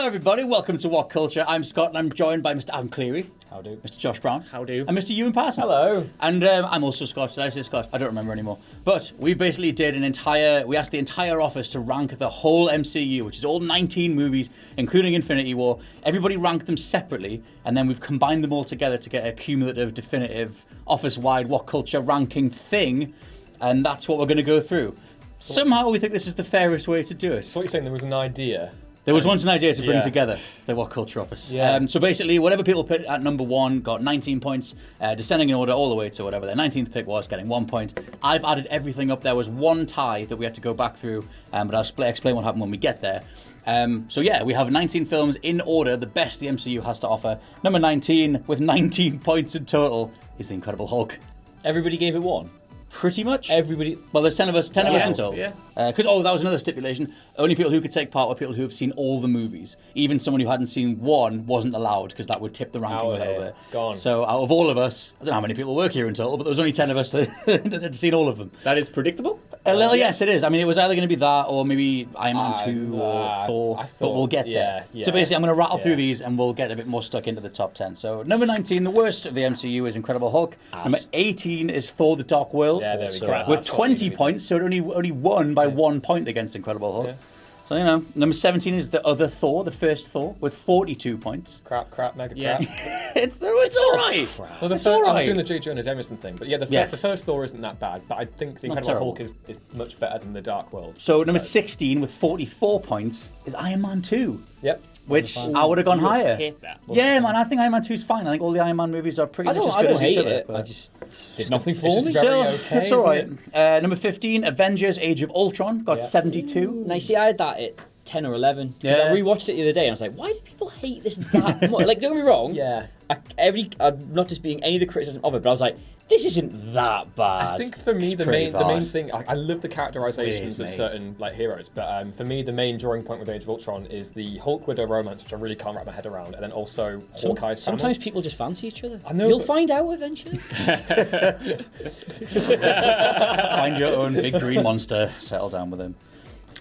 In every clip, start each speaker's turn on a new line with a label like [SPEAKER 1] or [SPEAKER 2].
[SPEAKER 1] Hello, everybody. Welcome to What Culture. I'm Scott, and I'm joined by Mr. Adam Cleary.
[SPEAKER 2] How do?
[SPEAKER 1] Mr. Josh Brown.
[SPEAKER 3] How do?
[SPEAKER 1] And Mr. Ewan Parson.
[SPEAKER 2] Hello.
[SPEAKER 1] And I'm also Scott. Did I say Scott? I don't remember anymore. But we basically did we asked the entire office to rank the whole MCU, which is all 19 movies, including Infinity War. Everybody ranked them separately, and then we've combined them all together to get a cumulative, definitive, office-wide What Culture ranking thing, and that's what we're going to go through. Somehow we think this is the fairest way to do it.
[SPEAKER 2] So what you're saying, there was an idea?
[SPEAKER 1] There was once an idea to bring together the What Culture office.
[SPEAKER 2] Yeah.
[SPEAKER 1] So basically, whatever people put at number one got 19 points, descending in order all the way to whatever their 19th pick was, getting 1 point. I've added everything up. There was one tie that we had to go back through, but I'll explain what happened when we get there. So yeah, we have 19 films in order, the best the MCU has to offer. Number 19, with 19 points in total, is The Incredible Hulk.
[SPEAKER 3] Everybody gave it 1.
[SPEAKER 1] Pretty much.
[SPEAKER 3] Everybody.
[SPEAKER 1] Well, there's 10 of us in total.
[SPEAKER 3] Yeah.
[SPEAKER 1] Because that was another stipulation. Only people who could take part were people who have seen all the movies. Even someone who hadn't seen one wasn't allowed because that would tip the ranking a little bit.
[SPEAKER 2] Gone.
[SPEAKER 1] So out of all of us, I don't know how many people work here in total, but there was only 10 of us that had seen all of them.
[SPEAKER 3] That is predictable?
[SPEAKER 1] Yes, it is. I mean, it was either going to be that or maybe Iron-Man 2 or Thor, but we'll get there.
[SPEAKER 2] Yeah.
[SPEAKER 1] So basically, I'm going to rattle through these and we'll get a bit more stuck into the top 10. So number 19, the worst of the MCU, is Incredible Hulk. Number 18 is Thor: The Dark World.
[SPEAKER 2] Yeah, there we go.
[SPEAKER 1] With 20 points, so it only won by 1 point against Incredible Hulk.
[SPEAKER 2] Yeah.
[SPEAKER 1] So, number 17 is the other Thor, the first Thor, with 42 points.
[SPEAKER 2] Crap, mega crap.
[SPEAKER 1] It's all right.
[SPEAKER 2] Well, I was doing the J. Jonah Jameson thing, but yeah, the first Thor isn't that bad, but I think The Incredible Hulk is much better than The Dark World.
[SPEAKER 1] So number 16 with 44 points is Iron-Man.to.
[SPEAKER 2] Yep.
[SPEAKER 1] Which I would have gone higher.
[SPEAKER 3] Hate that.
[SPEAKER 1] Yeah, man, I think Iron-Man 2 is fine. I think all the Iron Man movies are pretty much as good as each other.
[SPEAKER 3] It. I just did nothing for
[SPEAKER 2] just
[SPEAKER 3] me.
[SPEAKER 2] very
[SPEAKER 1] Still,
[SPEAKER 2] okay,
[SPEAKER 1] it's all right.
[SPEAKER 2] isn't
[SPEAKER 1] Number 15, Avengers: Age of Ultron, got 72.
[SPEAKER 3] Now, see, I had that at 10 or 11.
[SPEAKER 1] Yeah.
[SPEAKER 3] I rewatched it the other day and I was like, why do people hate this that much? Like, don't get me wrong.
[SPEAKER 2] Yeah.
[SPEAKER 3] I'm not just being any of the criticism of it, but I was like, this isn't that bad.
[SPEAKER 2] I think for me the main thing, I love the characterizations of
[SPEAKER 1] mate.
[SPEAKER 2] certain heroes, but for me the main drawing point with Age of Ultron is the Hulk Widow romance, which I really can't wrap my head around, and then also Hawkeye's family.
[SPEAKER 3] Sometimes people just fancy each other.
[SPEAKER 2] I know,
[SPEAKER 3] You'll find out eventually.
[SPEAKER 1] Find your own big green monster, settle down with him.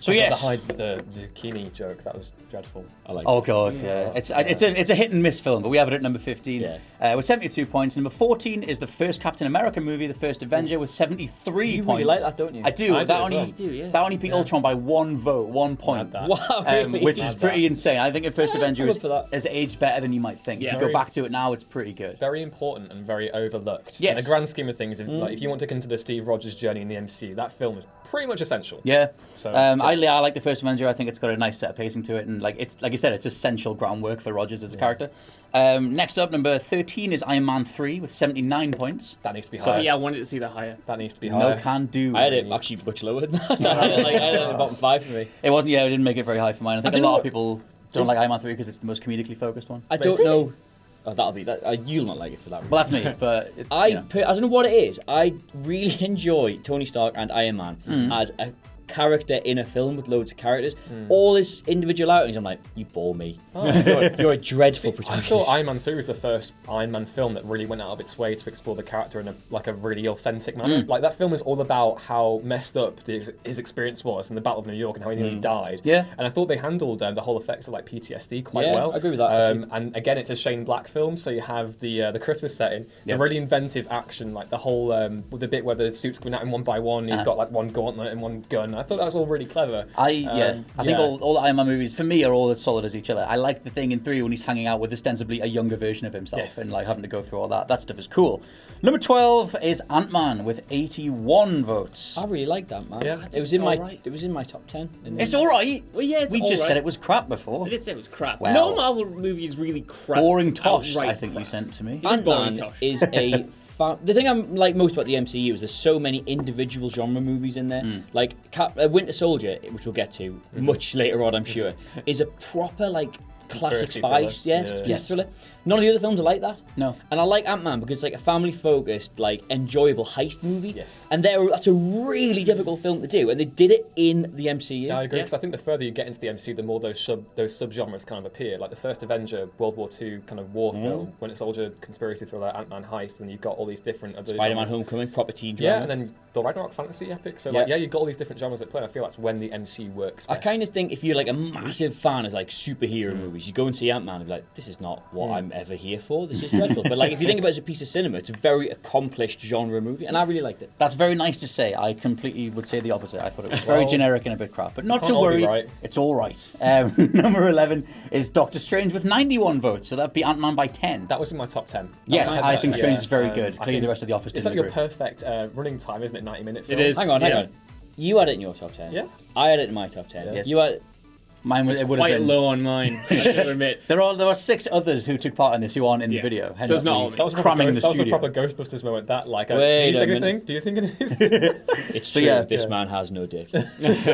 [SPEAKER 1] So
[SPEAKER 2] the hides the zucchini joke, that was dreadful.
[SPEAKER 3] I like
[SPEAKER 1] Oh god, yeah. It's a hit and miss film, but we have it at number 15 with 72 points. Number 14 is the first Captain America movie, the first Avenger, with 73
[SPEAKER 3] You
[SPEAKER 1] points.
[SPEAKER 3] really like that, don't you?
[SPEAKER 1] I do.
[SPEAKER 2] I
[SPEAKER 1] That
[SPEAKER 2] do
[SPEAKER 1] only
[SPEAKER 2] as well.
[SPEAKER 1] that only beat Ultron by 1 vote, 1 point.
[SPEAKER 3] Wow, really?
[SPEAKER 1] Which is pretty insane. I think the first Avenger
[SPEAKER 3] I'm up for that.
[SPEAKER 1] has aged better than you might think.
[SPEAKER 3] Yeah.
[SPEAKER 1] If you go back to it now, it's pretty good.
[SPEAKER 2] Very important and very overlooked.
[SPEAKER 1] Yes.
[SPEAKER 2] In the grand scheme of things, if you want to consider Steve Rogers' journey in the MCU, that film is pretty much essential.
[SPEAKER 1] Yeah.
[SPEAKER 2] So,
[SPEAKER 1] I like the first Avenger. I think it's got a nice set of pacing to it, and like you said, it's essential groundwork for Rogers as a character. Next up, number 13 is Iron Man 3 with 79 points.
[SPEAKER 2] That needs to be
[SPEAKER 1] So,
[SPEAKER 2] higher.
[SPEAKER 3] Yeah, I wanted to see that higher.
[SPEAKER 2] That needs to be higher.
[SPEAKER 1] No can do.
[SPEAKER 3] I had it actually much lower than that. I had it at the bottom 5 for me.
[SPEAKER 1] It wasn't. Yeah, it didn't make it very high for mine. I think
[SPEAKER 3] I
[SPEAKER 1] a
[SPEAKER 3] don't
[SPEAKER 1] lot
[SPEAKER 3] know
[SPEAKER 1] of people don't like Iron Man 3 because it's the most comedically focused one.
[SPEAKER 3] I don't know. Oh, that'll be that. You'll not like it for that.
[SPEAKER 1] Well, that's me, but
[SPEAKER 3] I don't know what it is. I really enjoy Tony Stark and Iron Man as a character in a film with loads of characters. All his individual outings, I'm like, you bore me. You're a dreadful
[SPEAKER 2] I
[SPEAKER 3] protagonist.
[SPEAKER 2] thought Iron Man 3 was the first Iron Man film that really went out of its way to explore the character in a really authentic manner. Like, that film is all about how messed up his experience was in the Battle of New York and how he nearly died.
[SPEAKER 1] Yeah.
[SPEAKER 2] And I thought they handled the whole effects of like PTSD quite well.
[SPEAKER 3] I agree with that, actually.
[SPEAKER 2] And again, it's a Shane Black film, so you have the Christmas setting, the really inventive action, like the whole with the bit where the suits going out in one by one. He's got like one gauntlet and one gun. I thought that was all really clever.
[SPEAKER 1] I think all the Iron Man movies for me are all as solid as each other. I like the thing in 3 when he's hanging out with ostensibly a younger version of himself and like having to go through all that. That stuff is cool. Number 12 is Ant-Man with 81 votes.
[SPEAKER 3] I really like that, man.
[SPEAKER 2] Yeah,
[SPEAKER 3] it was in my top 10.
[SPEAKER 1] It's all right.
[SPEAKER 4] Well, yeah, it's
[SPEAKER 1] we
[SPEAKER 4] all
[SPEAKER 1] just
[SPEAKER 4] right.
[SPEAKER 1] said it was crap before.
[SPEAKER 4] I did say it was crap.
[SPEAKER 1] Well,
[SPEAKER 4] no Marvel movie is really crap.
[SPEAKER 1] Boring tosh,
[SPEAKER 4] outright
[SPEAKER 1] I think
[SPEAKER 4] crap.
[SPEAKER 1] you sent to me.
[SPEAKER 4] It's boring
[SPEAKER 3] Ant-Man
[SPEAKER 4] tosh.
[SPEAKER 3] is a the thing I'm like most about the MCU is there's so many individual genre movies in there. Like Winter Soldier, which we'll get to much later on, I'm sure, is a proper like classic
[SPEAKER 2] Conspiracy
[SPEAKER 3] spice,
[SPEAKER 2] thriller.
[SPEAKER 3] yes, thriller. None of the other films are like that.
[SPEAKER 1] No.
[SPEAKER 3] And I like Ant-Man because it's like a family-focused, like enjoyable heist movie.
[SPEAKER 2] Yes.
[SPEAKER 3] And that's a really difficult film to do, and they did it in the MCU.
[SPEAKER 2] Yeah, I agree, because I think the further you get into the MCU, the more those subgenres kind of appear. Like the first Avenger, World.to kind of war film, when it's Soldier, conspiracy thriller, Ant-Man heist, and you've got all these different of those
[SPEAKER 3] Spider-Man
[SPEAKER 2] genres.
[SPEAKER 3] Homecoming, proper teen drama.
[SPEAKER 2] Yeah, and then the Ragnarok fantasy epic. So you've got all these different genres at play. I feel that's when the MCU works best.
[SPEAKER 3] I kind of think if you're like a massive fan of like superhero movies, you go and see Ant-Man and be like, this is not what I'm ever here for. This is dreadful. But like if you think about it as a piece of cinema, it's a very accomplished genre movie, and I really liked it.
[SPEAKER 1] That's very nice to say. I completely would say the opposite. I thought it was very generic and a bit crap. But not to
[SPEAKER 2] can't all be
[SPEAKER 1] worry,
[SPEAKER 2] right.
[SPEAKER 1] it's all right. Number 11 is Doctor Strange with 91 votes, so that'd be Ant-Man by 10.
[SPEAKER 2] That was in my top 10.
[SPEAKER 1] Yes, I think
[SPEAKER 2] Yeah.
[SPEAKER 1] Strange is very good.
[SPEAKER 2] I
[SPEAKER 1] Clearly
[SPEAKER 2] think
[SPEAKER 1] the rest of the office
[SPEAKER 2] It's
[SPEAKER 1] didn't
[SPEAKER 2] like your
[SPEAKER 1] agree.
[SPEAKER 2] perfect running time, isn't it? 90-minute film.
[SPEAKER 4] It is.
[SPEAKER 3] Hang on.
[SPEAKER 4] Yeah.
[SPEAKER 3] You had it in your top 10.
[SPEAKER 2] Yeah.
[SPEAKER 3] I had it in my top 10.
[SPEAKER 1] Yes.
[SPEAKER 3] You had.
[SPEAKER 1] Mine would have
[SPEAKER 4] Quite
[SPEAKER 1] been.
[SPEAKER 4] low on mine, I should admit.
[SPEAKER 1] There are 6 others who took part in this who aren't in the
[SPEAKER 4] Yeah.
[SPEAKER 1] video. Hence
[SPEAKER 4] So it's not
[SPEAKER 1] me
[SPEAKER 4] all of it.
[SPEAKER 2] That was,
[SPEAKER 1] cramming the
[SPEAKER 2] that was a
[SPEAKER 1] studio.
[SPEAKER 2] proper Ghostbusters moment. That like,
[SPEAKER 3] Wait
[SPEAKER 2] do you
[SPEAKER 3] a
[SPEAKER 2] think
[SPEAKER 3] minute.
[SPEAKER 2] anything? Do you think anything?
[SPEAKER 3] It's
[SPEAKER 1] So
[SPEAKER 3] true.
[SPEAKER 1] yeah,
[SPEAKER 3] this man has no dick.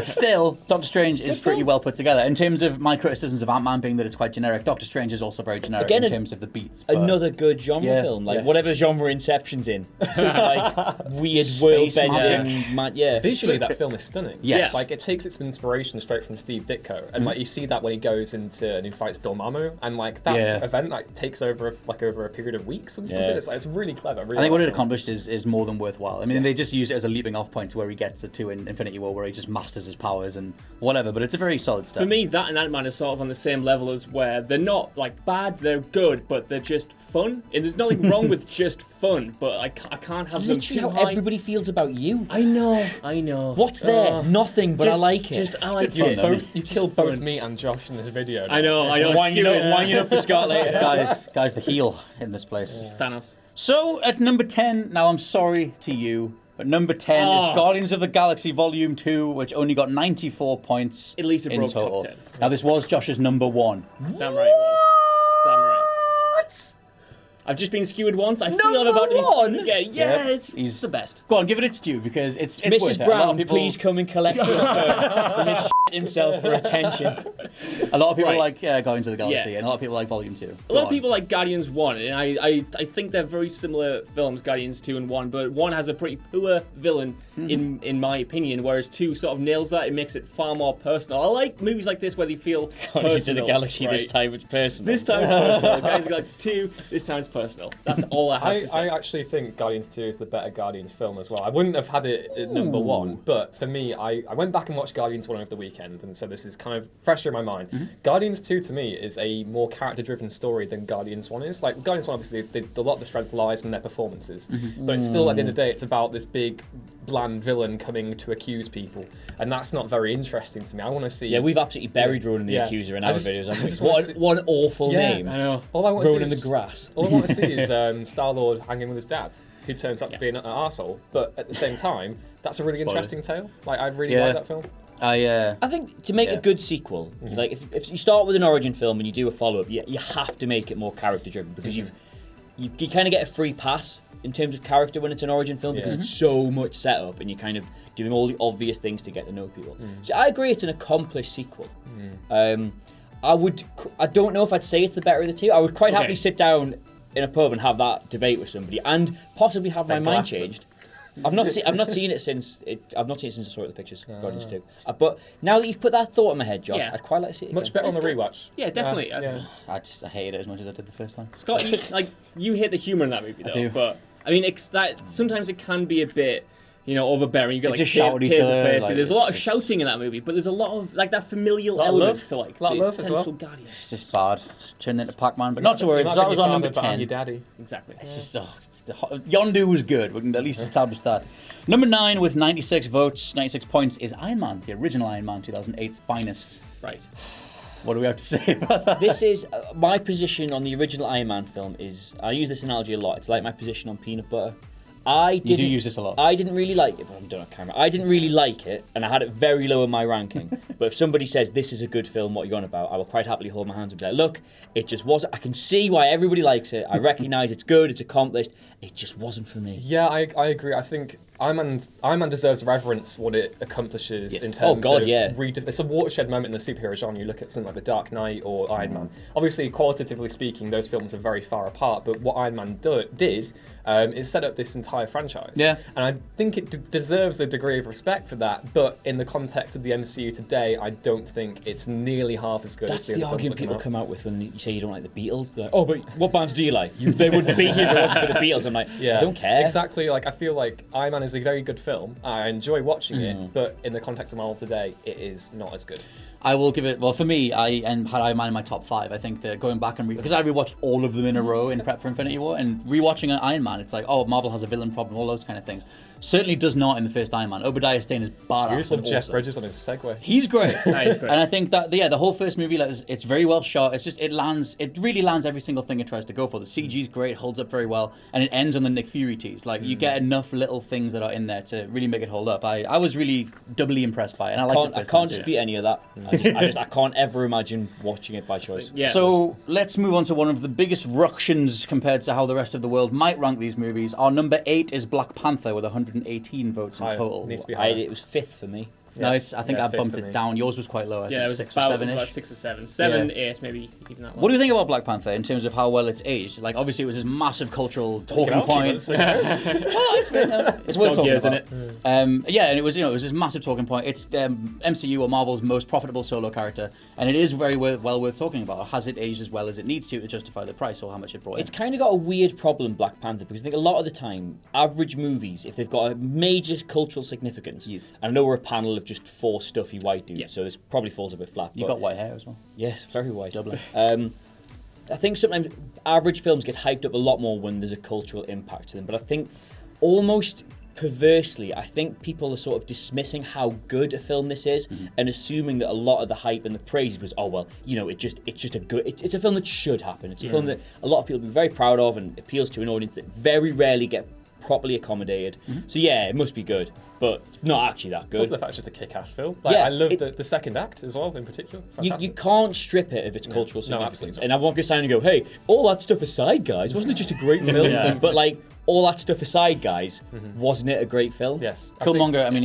[SPEAKER 1] Still, Doctor Strange is pretty well put together. In terms of my criticisms of Ant-Man being that it's quite generic, Doctor Strange is also very generic
[SPEAKER 3] Again,
[SPEAKER 1] in terms of the beats. but-
[SPEAKER 3] Another good genre
[SPEAKER 1] Yeah.
[SPEAKER 3] film, like
[SPEAKER 2] Yes.
[SPEAKER 3] whatever genre Inception's in, like weird
[SPEAKER 1] Space
[SPEAKER 3] world-bending, yeah.
[SPEAKER 2] Visually, that film is stunning.
[SPEAKER 1] Yes.
[SPEAKER 2] Like it takes its inspiration straight from Steve Ditko, and like you see that when he goes into and he fights Dormammu, and like that event like takes over over a period of weeks and something.
[SPEAKER 3] Yeah.
[SPEAKER 2] It's really clever. Really
[SPEAKER 1] I think what it
[SPEAKER 2] well done.
[SPEAKER 1] accomplished is more than worthwhile. I mean, they just use it as a leaping off point to where he gets it to in Infinity War, where he just masters his powers and whatever. But it's a very solid step.
[SPEAKER 4] For me, that and Ant-Man is sort of on the same level as where they're not like bad, they're good, but they're just fun. And there's nothing wrong with just fun, but I can't have them
[SPEAKER 3] Literally
[SPEAKER 4] too
[SPEAKER 3] how
[SPEAKER 4] high.
[SPEAKER 3] everybody feels about you.
[SPEAKER 4] I know.
[SPEAKER 3] What's there? Nothing, but
[SPEAKER 4] just,
[SPEAKER 3] I like it.
[SPEAKER 4] Just I like
[SPEAKER 1] good fun,
[SPEAKER 4] fun.
[SPEAKER 1] though.
[SPEAKER 2] You killed both
[SPEAKER 4] fun.
[SPEAKER 2] me and Josh in this video.
[SPEAKER 4] I know.
[SPEAKER 3] Winding up for Scott later.
[SPEAKER 1] This guy's the heel in this place.
[SPEAKER 4] Thanos.
[SPEAKER 1] So at number 10, now I'm sorry to you, but number 10 is Guardians of the Galaxy Volume 2, which only got 94 points
[SPEAKER 4] At least it
[SPEAKER 1] in
[SPEAKER 4] broke
[SPEAKER 1] total.
[SPEAKER 4] top 10.
[SPEAKER 1] Now this was Josh's number 1.
[SPEAKER 4] Damn right it was. Damn right. I've just been skewered once. I feel I'm about to be
[SPEAKER 3] Number one?
[SPEAKER 4] skewered again. Yeah, it's the best.
[SPEAKER 1] Go on, give it its due, because it's worth
[SPEAKER 3] Mrs.
[SPEAKER 1] it. A lot
[SPEAKER 3] Brown,
[SPEAKER 1] of people,
[SPEAKER 3] please come and collect your phone. He has himself for attention.
[SPEAKER 1] A lot of people
[SPEAKER 4] Right.
[SPEAKER 1] like Guardians of the Galaxy,
[SPEAKER 4] Yeah.
[SPEAKER 1] and a lot of people like Volume 2.
[SPEAKER 4] A lot of people like Guardians 1, and I think they're very similar films, Guardians 2 and 1, but 1 has a pretty poor villain, in my opinion, whereas 2 sort of nails that. It makes it far more personal. I like movies like this where they feel
[SPEAKER 3] Guardians of the
[SPEAKER 4] personal.
[SPEAKER 3] Galaxy
[SPEAKER 4] right?
[SPEAKER 3] this time it's personal.
[SPEAKER 4] This time it's personal. Guardians of the Galaxy 2, this time it's personal. That's all I have to say.
[SPEAKER 2] I actually think Guardians 2 is the better Guardians film as well. I wouldn't have had it at number 1, but for me, I went back and watched Guardians 1 over the weekend, and so this is kind of fresher in my mind. Guardians 2 to me is a more character-driven story than Guardians 1 is. Like Guardians 1, obviously, a lot of the strength lies in their performances, but it's still, at the end of the day, it's about this big, bland villain coming to accuse people, and that's not very interesting to me. I want to see...
[SPEAKER 3] Yeah, we've absolutely buried Ronan the
[SPEAKER 2] Yeah.
[SPEAKER 3] Accuser in
[SPEAKER 2] I
[SPEAKER 3] our
[SPEAKER 2] just-
[SPEAKER 3] videos.
[SPEAKER 2] I
[SPEAKER 3] haven't
[SPEAKER 2] just
[SPEAKER 3] we?
[SPEAKER 2] wanna
[SPEAKER 3] What,
[SPEAKER 2] see-
[SPEAKER 3] what an awful
[SPEAKER 2] Yeah,
[SPEAKER 3] name.
[SPEAKER 4] I know.
[SPEAKER 2] All I want to
[SPEAKER 3] Ronan
[SPEAKER 2] do
[SPEAKER 3] the
[SPEAKER 2] is
[SPEAKER 3] Grass.
[SPEAKER 2] All I want to see is Star-Lord hanging with his dad, who turns out to be an arsehole, but at the same time, that's a really interesting tale. Like, I really like that film.
[SPEAKER 1] I
[SPEAKER 3] think to make a good sequel, like if you start with an origin film and you do a follow-up, you have to make it more character-driven because you kind of get a free pass in terms of character when it's an origin film because it's so much setup and you're kind of doing all the obvious things to get to know people. So I agree it's an accomplished sequel. I don't know if I'd say it's the better of the two. I would quite happily sit down in a pub and have that debate with somebody and possibly have my mind changed. I've not seen it since I saw it in the pictures. Guardians 2. But now that you've put that thought in my head, Josh,
[SPEAKER 4] Yeah.
[SPEAKER 3] I'd quite like to see it.
[SPEAKER 2] Much
[SPEAKER 3] again.
[SPEAKER 2] better on the rewatch.
[SPEAKER 4] Yeah, definitely.
[SPEAKER 1] I hate it as much as I did the first time.
[SPEAKER 4] Scott, you hate the humor in that movie, though.
[SPEAKER 1] do.
[SPEAKER 4] But I mean, sometimes it can be a bit, overbearing. You get like
[SPEAKER 1] just shout at each
[SPEAKER 4] tears
[SPEAKER 1] other,
[SPEAKER 4] of face.
[SPEAKER 1] like,
[SPEAKER 4] There's a lot of
[SPEAKER 1] it's-
[SPEAKER 4] shouting in that movie, but there's a lot of like that familial
[SPEAKER 2] Lot of
[SPEAKER 4] element
[SPEAKER 2] love.
[SPEAKER 4] to like
[SPEAKER 2] Lot of
[SPEAKER 4] the
[SPEAKER 2] love as well.
[SPEAKER 4] essential Guardians.
[SPEAKER 1] It's just bad. It's turned into Pac-Man, but not to worry.
[SPEAKER 2] You might
[SPEAKER 1] That
[SPEAKER 2] be
[SPEAKER 1] was
[SPEAKER 2] your
[SPEAKER 1] on number
[SPEAKER 2] father, but I'm
[SPEAKER 1] 10.
[SPEAKER 2] your daddy.
[SPEAKER 4] Exactly.
[SPEAKER 1] It's just Yondu was good. We can at least establish that. Number 9 with 96 votes, 96 points is Iron Man, the original Iron Man, 2008's finest.
[SPEAKER 4] Right.
[SPEAKER 1] What do we have to say about that?
[SPEAKER 3] This is my position on the original Iron Man film. I use this analogy a lot. It's like my position on peanut butter. I didn't.
[SPEAKER 1] You do use this a lot.
[SPEAKER 3] I didn't really like it. Well, I'm done on camera. I didn't really like it, and I had it very low in my ranking. But if somebody says this is a good film, what are you on about? I will quite happily hold my hands and be like, look, it just wasn't. I can see why everybody likes it. I recognise it's good, it's accomplished. It just wasn't for me.
[SPEAKER 2] Yeah, I agree. I think Iron Man deserves reverence what it accomplishes in terms
[SPEAKER 3] Oh, God,
[SPEAKER 2] of
[SPEAKER 3] yeah.
[SPEAKER 2] it's a watershed moment in the superhero genre. You look at something like The Dark Knight or Iron Man. Obviously, qualitatively speaking, those films are very far apart, but what Iron Man did is set up this entire franchise.
[SPEAKER 1] Yeah.
[SPEAKER 2] And I think it deserves a degree of respect for that, but in the context of the MCU today, I don't think it's nearly half as good
[SPEAKER 3] That's
[SPEAKER 2] as the
[SPEAKER 3] the
[SPEAKER 2] other films
[SPEAKER 3] argument
[SPEAKER 2] that
[SPEAKER 3] people
[SPEAKER 2] come out.
[SPEAKER 3] come out with when you say you don't like the Beatles. They're like, oh, but what bands do you like? They wouldn't be here if it wasn't for the Beatles. I'm like,
[SPEAKER 2] Yeah,
[SPEAKER 3] I don't care.
[SPEAKER 2] Exactly. Like, I feel like Iron Man is a very good film. I enjoy watching it, but in the context of Marvel today, it is not as good.
[SPEAKER 1] I will give it. Well, for me, I had Iron Man in my top 5. I think that going back and because I rewatched all of them in a row in prep for Infinity War, and rewatching an Iron Man, it's like, oh, Marvel has a villain problem, all those kind of things. Certainly does not in the first Iron Man. Obadiah Stane is badass.
[SPEAKER 2] You just love
[SPEAKER 1] and
[SPEAKER 2] Jeff
[SPEAKER 1] awesome.
[SPEAKER 2] Bridges on his segue.
[SPEAKER 1] He's great.
[SPEAKER 4] He's great.
[SPEAKER 1] And I think that the whole first movie, like, it's very well shot. It's just it really lands every single thing it tries to go for. The CG's great, holds up very well, and it ends on the Nick Fury tease. Like you get enough little things that are in there to really make it hold up. I was really doubly impressed by it, and I liked it.
[SPEAKER 3] I can't dispute any of that. I can't ever imagine watching it by choice.
[SPEAKER 4] Yeah.
[SPEAKER 1] So let's move on to one of the biggest ructions compared to how the rest of the world might rank these movies. Our number 8 is Black Panther with 118 votes in
[SPEAKER 2] Higher.
[SPEAKER 1] total.
[SPEAKER 2] Needs to be higher.
[SPEAKER 3] It was 5th for me.
[SPEAKER 1] Nice. I think
[SPEAKER 2] Yeah,
[SPEAKER 1] I
[SPEAKER 2] fifth
[SPEAKER 1] bumped
[SPEAKER 2] for
[SPEAKER 1] it
[SPEAKER 2] me.
[SPEAKER 1] down. Yours was quite low. I
[SPEAKER 4] Yeah, it
[SPEAKER 1] think
[SPEAKER 4] was
[SPEAKER 1] 6
[SPEAKER 4] about,
[SPEAKER 1] or
[SPEAKER 4] it was
[SPEAKER 1] 7ish.
[SPEAKER 4] about 6 or 7. 7,
[SPEAKER 1] Yeah.
[SPEAKER 4] 8, maybe even that long.
[SPEAKER 1] What do you think about Black Panther in terms of how well it's aged? Like, obviously, it was this massive cultural talking point. It's worth talking
[SPEAKER 4] years,
[SPEAKER 1] about.
[SPEAKER 4] isn't
[SPEAKER 1] Yeah, and it was this massive talking point. It's MCU or Marvel's most profitable solo character, and it is very well worth talking about. Has it aged as well as it needs to justify the price or how much it brought
[SPEAKER 3] It's
[SPEAKER 1] in?
[SPEAKER 3] kind of got a weird problem, Black Panther, because I think a lot of the time, average movies, if they've got a major cultural significance,
[SPEAKER 1] Yes.
[SPEAKER 3] and I know we're a panel of just 4 stuffy white dudes,
[SPEAKER 4] Yeah.
[SPEAKER 3] so this probably falls a bit flat.
[SPEAKER 1] You
[SPEAKER 3] but
[SPEAKER 1] got white hair as well.
[SPEAKER 3] yes, very white.
[SPEAKER 1] Dublin.
[SPEAKER 3] I think sometimes average films get hyped up a lot more when there's a cultural impact to them, but I think almost perversely, I think people are sort of dismissing how good a film this is and assuming that a lot of the hype and the praise was, oh well, it's just a good, it's a film that should happen. It's a film that a lot of people will be very proud of and appeals to an audience that very rarely get properly accommodated. So yeah, it must be good, but it's not actually that
[SPEAKER 2] It's also
[SPEAKER 3] good.
[SPEAKER 2] the fact it's just a kick-ass film. Like,
[SPEAKER 3] Yeah,
[SPEAKER 2] I love the second act as well, in particular. It's
[SPEAKER 3] You
[SPEAKER 2] fantastic.
[SPEAKER 3] can't strip it of its cultural
[SPEAKER 2] No,
[SPEAKER 3] significance.
[SPEAKER 2] absolutely not.
[SPEAKER 3] And I won't go stand and go, hey, all that stuff aside, guys, wasn't it just a great film? But like, all that stuff aside, guys, wasn't it a great film?
[SPEAKER 2] Yes.
[SPEAKER 1] Killmonger, I mean,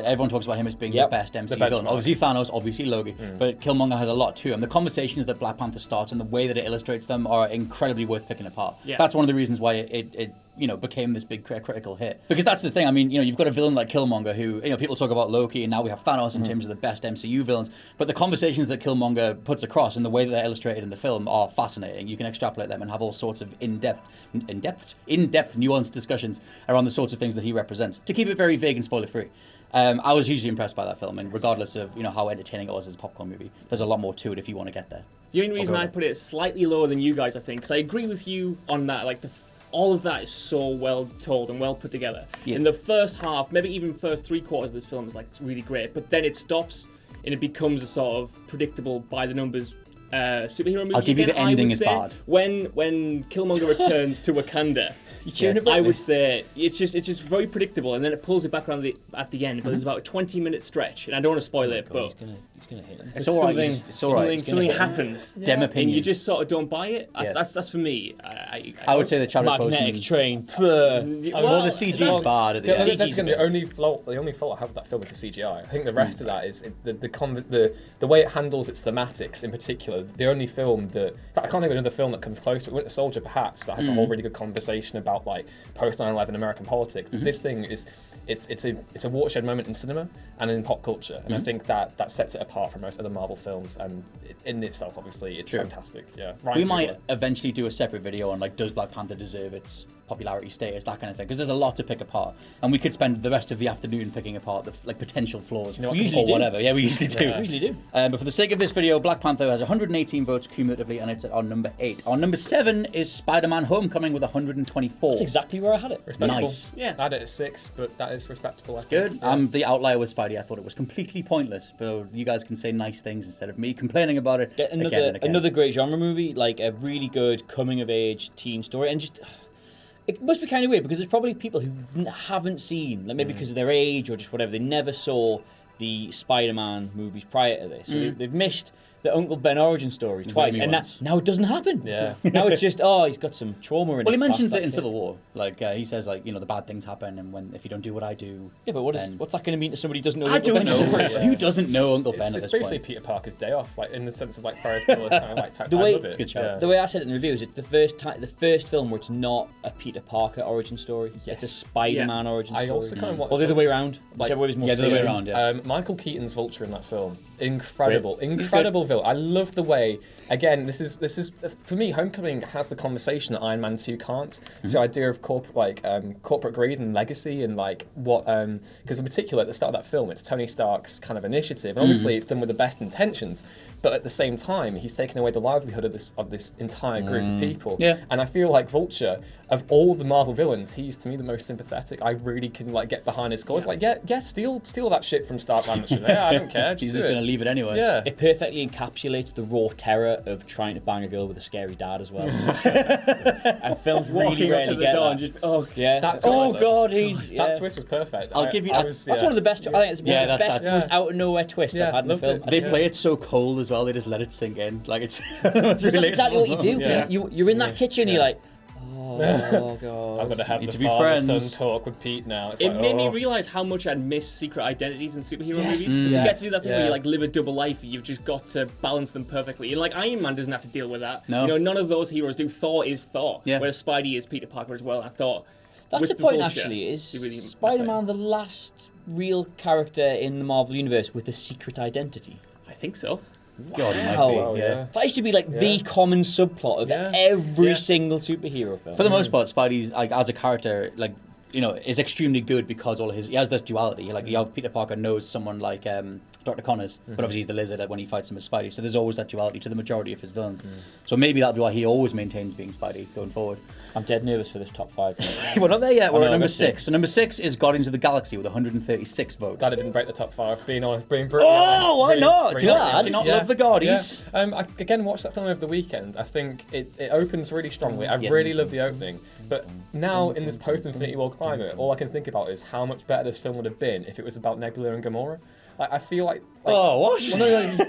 [SPEAKER 1] everyone talks about him as being
[SPEAKER 3] Yep.
[SPEAKER 1] the best MC
[SPEAKER 2] benchmark.
[SPEAKER 1] villain. Obviously Thanos, obviously Loki, but Killmonger has a lot to him. The conversations that Black Panther starts and the way that it illustrates them are incredibly worth picking apart.
[SPEAKER 4] Yeah.
[SPEAKER 1] That's one of the reasons why it became this big critical hit. Because that's the thing, I mean, you've got a villain like Killmonger who, people talk about Loki and now we have Thanos in terms of the best MCU villains, but the conversations that Killmonger puts across and the way that they're illustrated in the film are fascinating. You can extrapolate them and have all sorts of in-depth, nuanced discussions around the sorts of things that he represents. To keep it very vague and spoiler-free. I was hugely impressed by that film, and regardless of how entertaining it was as a popcorn movie, there's a lot more to it if you want to get there.
[SPEAKER 4] The only reason
[SPEAKER 1] go
[SPEAKER 4] I
[SPEAKER 1] there.
[SPEAKER 4] put it slightly lower than you guys, I think, because I agree with you on that. Like, all of that is so well told and well put together.
[SPEAKER 1] Yes.
[SPEAKER 4] In the first half, maybe even first 3/4 of this film is like really great, but then it stops and it becomes a sort of predictable by the numbers superhero movie.
[SPEAKER 1] I'll give you
[SPEAKER 4] again,
[SPEAKER 1] the
[SPEAKER 4] I
[SPEAKER 1] ending
[SPEAKER 4] would
[SPEAKER 1] is
[SPEAKER 4] say.
[SPEAKER 1] bad.
[SPEAKER 4] When Killmonger returns to Wakanda.
[SPEAKER 1] Yes.
[SPEAKER 4] I would say it's just very predictable, and then it pulls it back around at the end. But there's about a 20-minute stretch, and I don't want to spoil it, but
[SPEAKER 3] He's gonna hit him.
[SPEAKER 1] It's all right. It's all right.
[SPEAKER 4] something happens,
[SPEAKER 1] Dem
[SPEAKER 4] and
[SPEAKER 1] opinions.
[SPEAKER 4] you just sort of don't buy it.
[SPEAKER 1] Yeah.
[SPEAKER 4] That's for me.
[SPEAKER 1] I would say the Chadwick
[SPEAKER 3] Magnetic
[SPEAKER 1] Boseman.
[SPEAKER 3] train.
[SPEAKER 1] Well, the CG is bad at the end.
[SPEAKER 2] That's the only fault I have with that film is the CGI. I think the rest of that is the way it handles its thematics in particular. The only film that, in fact, I can't think of another film that comes close. But Winter Soldier, perhaps, that has a whole really good conversation about like post 9/11 American politics. But this thing is it's a watershed moment in cinema and in pop culture, and I think that sets it apart from most other Marvel films. And in itself, obviously, it's fantastic. Yeah,
[SPEAKER 1] We might eventually do a separate video on like, does Black Panther deserve its popularity status, that kind of thing, because there's a lot to pick apart, and we could spend the rest of the afternoon picking apart the potential flaws
[SPEAKER 3] We usually
[SPEAKER 1] or
[SPEAKER 3] do.
[SPEAKER 1] whatever. Yeah, we usually do.
[SPEAKER 3] We usually do.
[SPEAKER 1] But for the sake of this video, Black Panther has 118 votes cumulatively, and it's at our number 8. Our number 7 is Spider-Man: Homecoming with 124.
[SPEAKER 3] That's exactly where I had it.
[SPEAKER 2] respectable.
[SPEAKER 1] Nice.
[SPEAKER 4] Yeah.
[SPEAKER 2] I had it at 6, but that is respectable.
[SPEAKER 1] Good. I'm the outlier with Spidey. I thought it was completely pointless, but you guys can say nice things instead of me complaining about it
[SPEAKER 3] Get
[SPEAKER 1] again and again.
[SPEAKER 3] another great genre movie, like a really good coming of age teen story, and just It must be kind of weird because there's probably people who haven't seen, like maybe because of their age or just whatever, they never saw the Spider-Man movies prior to this. So they've missed the Uncle Ben origin story twice, and now it doesn't happen.
[SPEAKER 2] Yeah.
[SPEAKER 3] Now it's just, he's got some trauma in his
[SPEAKER 1] Well, he mentions
[SPEAKER 3] past,
[SPEAKER 1] it in
[SPEAKER 3] that
[SPEAKER 1] Civil
[SPEAKER 3] kid.
[SPEAKER 1] War. Like, he says, like, the bad things happen, and if you don't do what I do...
[SPEAKER 3] Yeah, but what's that going to mean to somebody who doesn't know
[SPEAKER 1] I
[SPEAKER 3] Uncle
[SPEAKER 1] don't
[SPEAKER 3] Ben's
[SPEAKER 1] know.
[SPEAKER 3] story?
[SPEAKER 2] Yeah.
[SPEAKER 1] Who doesn't know Uncle Ben at
[SPEAKER 2] It's
[SPEAKER 1] this
[SPEAKER 2] basically
[SPEAKER 1] point?
[SPEAKER 2] Peter Parker's day off, like in the sense of like Ferris Bueller's kind of like type.
[SPEAKER 3] The way-
[SPEAKER 2] I love it.
[SPEAKER 1] It's a good show.
[SPEAKER 3] The way I said it in the reviews, it's the first film where it's not a Peter Parker origin story.
[SPEAKER 2] Yes.
[SPEAKER 3] It's a Spider-Man origin
[SPEAKER 2] I
[SPEAKER 3] story.
[SPEAKER 2] also kind of want
[SPEAKER 3] Or the
[SPEAKER 2] to
[SPEAKER 3] other way around.
[SPEAKER 2] like-
[SPEAKER 3] Whichever way was more
[SPEAKER 1] Yeah, the other way
[SPEAKER 3] salient.
[SPEAKER 1] around, yeah.
[SPEAKER 2] Michael Keaton's Vulture in that film, incredible villain. I love the way. Again, this is for me. Homecoming has the conversation that Iron Man 2 can't. So idea of corporate greed and legacy and like what because in particular at the start of that film, it's Tony Stark's kind of initiative, and obviously it's done with the best intentions, but at the same time, he's taken away the livelihood of this entire group of people.
[SPEAKER 1] Yeah.
[SPEAKER 2] And I feel like Vulture, of all the Marvel villains, he's to me the most sympathetic. I really can like get behind his cause. Like, steal that shit from Stark Mansion. Yeah, I don't care.
[SPEAKER 1] He's
[SPEAKER 2] do
[SPEAKER 1] just
[SPEAKER 2] it.
[SPEAKER 1] going to leave it anyway.
[SPEAKER 2] Yeah.
[SPEAKER 3] It perfectly encapsulates the raw terror of trying to bang a girl with a scary dad as well. And films really
[SPEAKER 4] Walking up
[SPEAKER 3] rarely
[SPEAKER 4] to the
[SPEAKER 3] get
[SPEAKER 4] door
[SPEAKER 3] that.
[SPEAKER 4] and just
[SPEAKER 3] Yeah.
[SPEAKER 2] That
[SPEAKER 3] oh
[SPEAKER 2] twist,
[SPEAKER 3] God, he's
[SPEAKER 2] That twist was perfect.
[SPEAKER 1] I'll give you-
[SPEAKER 3] That's one of the best. I think it's one
[SPEAKER 1] Yeah,
[SPEAKER 3] of the
[SPEAKER 1] that's-
[SPEAKER 3] best
[SPEAKER 1] that's-
[SPEAKER 3] out of nowhere twists
[SPEAKER 2] Yeah,
[SPEAKER 3] I've had in the
[SPEAKER 2] loved
[SPEAKER 3] film.
[SPEAKER 2] it.
[SPEAKER 1] They play it so cold as well. They just let it sink in. Like it's.
[SPEAKER 3] That's exactly what you do. 'Cause
[SPEAKER 2] Yeah.
[SPEAKER 3] You're in that kitchen. You're like, oh God.
[SPEAKER 2] I'm gonna have
[SPEAKER 1] Need
[SPEAKER 2] the
[SPEAKER 1] to be
[SPEAKER 2] father-son
[SPEAKER 1] friends.
[SPEAKER 2] talk with Pete now. It's
[SPEAKER 4] It
[SPEAKER 2] like,
[SPEAKER 4] made me
[SPEAKER 2] oh.
[SPEAKER 4] realise how much I'd miss secret identities in superhero
[SPEAKER 3] Yes.
[SPEAKER 4] movies. 'Cause you get to do that thing where
[SPEAKER 2] Yeah.
[SPEAKER 4] you like live a double life, you've just got to balance them perfectly. And like Iron Man doesn't have to deal with that.
[SPEAKER 1] No.
[SPEAKER 4] None of those heroes do. Thor is Thor,
[SPEAKER 1] Yeah.
[SPEAKER 4] whereas Spidey is Peter Parker as well. I thought
[SPEAKER 3] That's
[SPEAKER 4] with
[SPEAKER 3] the
[SPEAKER 4] the
[SPEAKER 3] point,
[SPEAKER 4] Vulture,
[SPEAKER 3] actually. Is
[SPEAKER 4] he really-
[SPEAKER 3] Spider-Man the last real character in the Marvel universe with a secret identity?
[SPEAKER 4] I think so.
[SPEAKER 1] God, it might
[SPEAKER 3] Wow.
[SPEAKER 1] be.
[SPEAKER 2] yeah.
[SPEAKER 1] Yeah.
[SPEAKER 3] That used to be like the common subplot of
[SPEAKER 2] Yeah.
[SPEAKER 3] every
[SPEAKER 4] Yeah.
[SPEAKER 3] single superhero film.
[SPEAKER 1] For the most part, Spidey's like as a character, like is extremely good because he has this duality. Like you have Peter Parker knows someone like Dr. Connors, but obviously he's the Lizard when he fights him as Spidey. So there's always that duality to the majority of his villains. So maybe that'll be why he always maintains being Spidey going forward.
[SPEAKER 3] I'm dead nervous for this top 5.
[SPEAKER 1] We're not there yet. We're
[SPEAKER 3] no,
[SPEAKER 1] at number
[SPEAKER 3] let's see.
[SPEAKER 1] 6. So number 6 is Guardians of the Galaxy with 136 votes.
[SPEAKER 2] Glad it didn't break the top 5. Being honest, being brutally honest.
[SPEAKER 1] Oh, why
[SPEAKER 2] Really-
[SPEAKER 1] not?
[SPEAKER 2] really
[SPEAKER 1] Do you not,
[SPEAKER 3] glad.
[SPEAKER 1] do you not
[SPEAKER 2] Yeah.
[SPEAKER 1] love the Guardies?
[SPEAKER 2] Yeah. I again watched that film over the weekend. I think it opens really strongly. I
[SPEAKER 1] Yes.
[SPEAKER 2] really love the opening. But now in this post-Infinity War climate, all I can think about is how much better this film would have been if it was about Nebula and Gamora. Like I feel like
[SPEAKER 1] Oh, what?
[SPEAKER 2] well, no, if